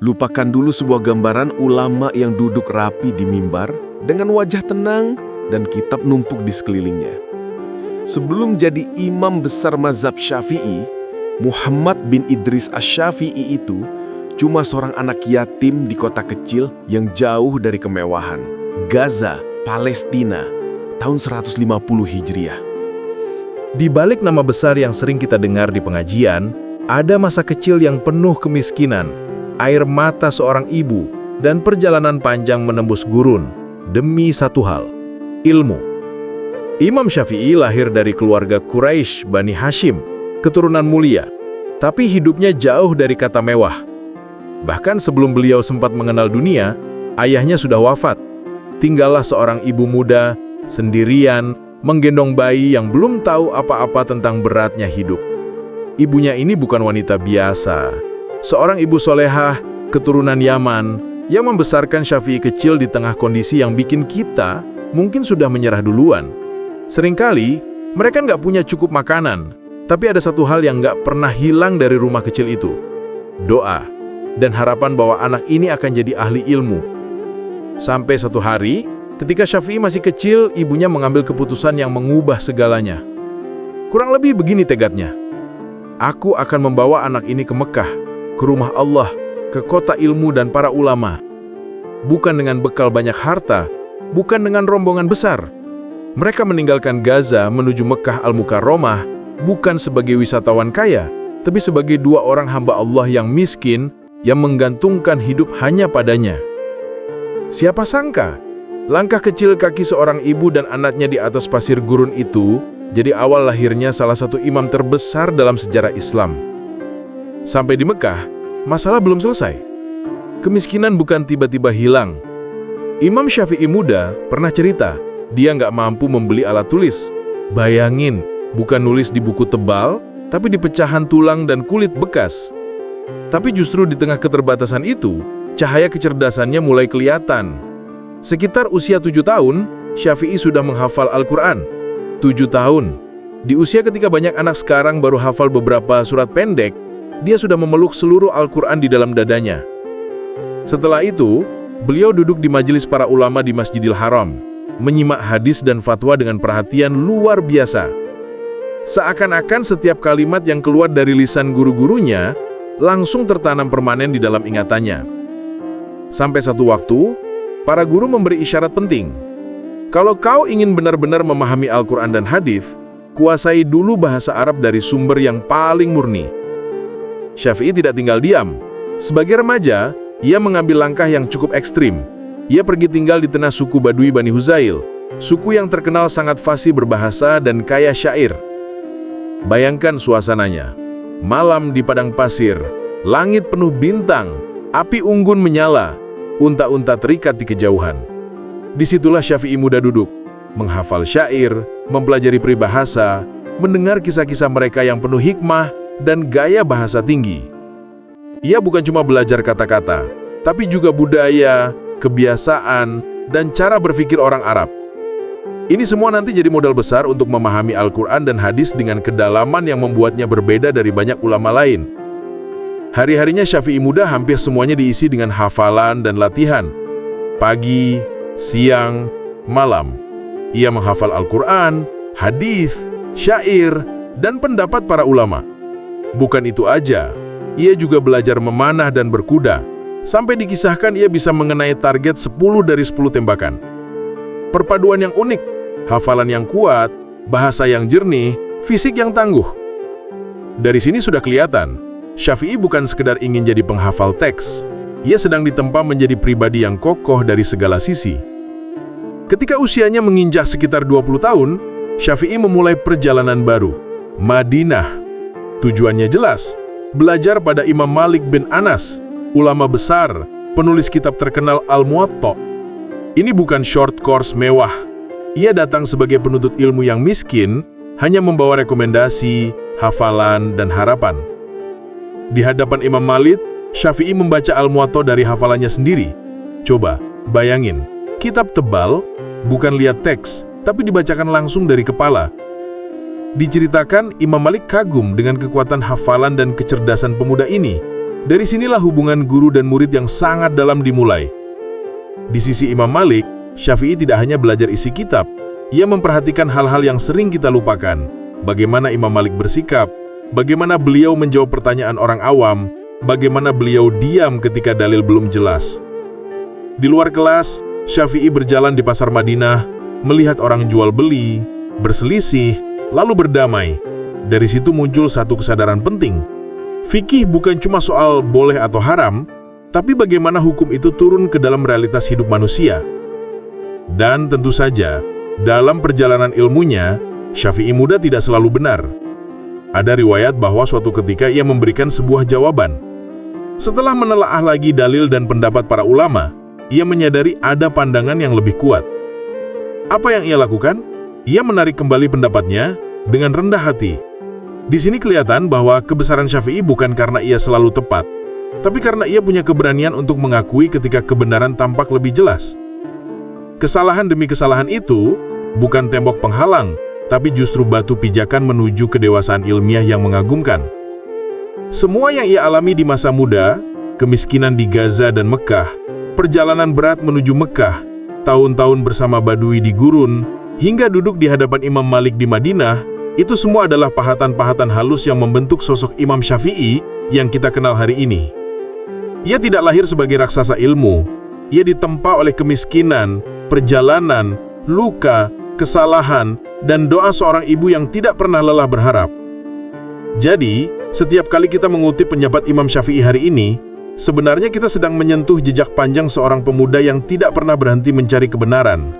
Lupakan dulu sebuah gambaran ulama yang duduk rapi di mimbar dengan wajah tenang dan kitab numpuk di sekelilingnya. Sebelum jadi imam besar mazhab Syafi'i, Muhammad bin Idris Asy-Syafi'i itu cuma seorang anak yatim di kota kecil yang jauh dari kemewahan, Gaza, Palestina, tahun 150 Hijriah. Di balik nama besar yang sering kita dengar di pengajian, ada masa kecil yang penuh kemiskinan, air mata seorang ibu, dan perjalanan panjang menembus gurun demi satu hal, ilmu. Imam Syafi'i lahir dari keluarga Quraisy Bani Hashim, keturunan mulia, tapi hidupnya jauh dari kata mewah. Bahkan sebelum beliau sempat mengenal dunia, ayahnya sudah wafat. Tinggallah seorang ibu muda, sendirian, menggendong bayi yang belum tahu apa-apa tentang beratnya hidup. Ibunya ini bukan wanita biasa. Seorang ibu solehah, keturunan Yaman, yang membesarkan Syafi'i kecil di tengah kondisi yang bikin kita mungkin sudah menyerah duluan. Seringkali, mereka nggak punya cukup makanan, tapi ada satu hal yang nggak pernah hilang dari rumah kecil itu. Doa, dan harapan bahwa anak ini akan jadi ahli ilmu. Sampai satu hari, ketika Syafi'i masih kecil, ibunya mengambil keputusan yang mengubah segalanya. Kurang lebih begini tegadnya. Aku akan membawa anak ini ke Mekah, ke rumah Allah, ke kota ilmu dan para ulama. Bukan dengan bekal banyak harta, bukan dengan rombongan besar. Mereka meninggalkan Gaza menuju Mekah Al-Mukarramah, bukan sebagai wisatawan kaya, tapi sebagai dua orang hamba Allah yang miskin, yang menggantungkan hidup hanya padanya. Siapa sangka, langkah kecil kaki seorang ibu dan anaknya di atas pasir gurun itu, jadi awal lahirnya salah satu imam terbesar dalam sejarah Islam. Sampai di Mekah, masalah belum selesai. Kemiskinan bukan tiba-tiba hilang. Imam Syafi'i muda pernah cerita, dia nggak mampu membeli alat tulis. Bayangin, bukan nulis di buku tebal, tapi di pecahan tulang dan kulit bekas. Tapi justru di tengah keterbatasan itu, cahaya kecerdasannya mulai kelihatan. Sekitar usia 7 tahun, Syafi'i sudah menghafal Al-Quran. 7 tahun. Di usia ketika banyak anak sekarang baru hafal beberapa surat pendek, dia sudah memeluk seluruh Al-Quran di dalam dadanya. Setelah itu, beliau duduk di majelis para ulama di Masjidil Haram, menyimak hadis dan fatwa dengan perhatian luar biasa. Seakan-akan setiap kalimat yang keluar dari lisan guru-gurunya langsung tertanam permanen di dalam ingatannya. Sampai satu waktu, para guru memberi isyarat penting. Kalau kau ingin benar-benar memahami Al-Quran dan hadis, kuasai dulu bahasa Arab dari sumber yang paling murni. Syafi'i tidak tinggal diam. Sebagai remaja, ia mengambil langkah yang cukup ekstrim. Ia pergi tinggal di tengah suku Badui Bani Huzail, suku yang terkenal sangat fasih berbahasa dan kaya syair. Bayangkan suasananya. Malam di padang pasir, langit penuh bintang, api unggun menyala, unta-unta terikat di kejauhan. Disitulah Syafi'i muda duduk, menghafal syair, mempelajari peribahasa, mendengar kisah-kisah mereka yang penuh hikmah dan gaya bahasa tinggi. Ia bukan cuma belajar kata-kata, tapi juga budaya, kebiasaan, dan cara berpikir orang Arab. Ini semua nanti jadi modal besar untuk memahami Al-Quran dan hadis dengan kedalaman yang membuatnya berbeda dari banyak ulama lain. Hari-harinya Syafi'i muda hampir semuanya diisi dengan hafalan dan latihan. Pagi, siang, malam. Ia menghafal Al-Quran, hadis, syair, dan pendapat para ulama. Bukan itu aja, ia juga belajar memanah dan berkuda. Sampai dikisahkan ia bisa mengenai target 10 dari 10 tembakan. Perpaduan yang unik, hafalan yang kuat, bahasa yang jernih, fisik yang tangguh. Dari sini sudah kelihatan, Syafi'i bukan sekedar ingin jadi penghafal teks. Ia sedang ditempa menjadi pribadi yang kokoh dari segala sisi. Ketika usianya menginjak sekitar 20 tahun, Syafi'i memulai perjalanan baru, Madinah. Tujuannya jelas, belajar pada Imam Malik bin Anas, ulama besar, penulis kitab terkenal Al-Muwatta. Ini bukan short course mewah. Ia datang sebagai penuntut ilmu yang miskin, hanya membawa rekomendasi, hafalan, dan harapan. Di hadapan Imam Malik, Syafi'i membaca Al-Muwatta dari hafalannya sendiri. Coba, bayangin, kitab tebal, bukan lihat teks, tapi dibacakan langsung dari kepala. Diceritakan Imam Malik kagum dengan kekuatan hafalan dan kecerdasan pemuda ini. Dari sinilah hubungan guru dan murid yang sangat dalam dimulai. Di sisi Imam Malik, Syafi'i tidak hanya belajar isi kitab, ia memperhatikan hal-hal yang sering kita lupakan. Bagaimana Imam Malik bersikap, bagaimana beliau menjawab pertanyaan orang awam, bagaimana beliau diam ketika dalil belum jelas. Di luar kelas, Syafi'i berjalan di pasar Madinah, melihat orang jual beli, berselisih, lalu berdamai. Dari situ muncul satu kesadaran penting. Fikih bukan cuma soal boleh atau haram, tapi bagaimana hukum itu turun ke dalam realitas hidup manusia. Dan tentu saja, dalam perjalanan ilmunya, Syafi'i muda tidak selalu benar. Ada riwayat bahwa suatu ketika ia memberikan sebuah jawaban. Setelah menelaah lagi dalil dan pendapat para ulama, ia menyadari ada pandangan yang lebih kuat. Apa yang ia lakukan? Ia menarik kembali pendapatnya dengan rendah hati. Di sini kelihatan bahwa kebesaran Syafi'i bukan karena ia selalu tepat, tapi karena ia punya keberanian untuk mengakui ketika kebenaran tampak lebih jelas. Kesalahan demi kesalahan itu bukan tembok penghalang, tapi justru batu pijakan menuju kedewasaan ilmiah yang mengagumkan. Semua yang ia alami di masa muda, kemiskinan di Gaza dan Mekah, perjalanan berat menuju Mekah, tahun-tahun bersama Badui di gurun, hingga duduk di hadapan Imam Malik di Madinah, itu semua adalah pahatan-pahatan halus yang membentuk sosok Imam Syafi'i yang kita kenal hari ini. Ia tidak lahir sebagai raksasa ilmu. Ia ditempa oleh kemiskinan, perjalanan, luka, kesalahan, dan doa seorang ibu yang tidak pernah lelah berharap. Jadi, setiap kali kita mengutip pendapat Imam Syafi'i hari ini, sebenarnya kita sedang menyentuh jejak panjang seorang pemuda yang tidak pernah berhenti mencari kebenaran.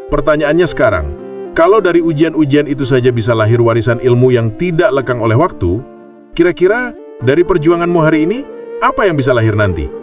Pertanyaannya sekarang, kalau dari ujian-ujian itu saja bisa lahir warisan ilmu yang tidak lekang oleh waktu, kira-kira dari perjuanganmu hari ini, apa yang bisa lahir nanti?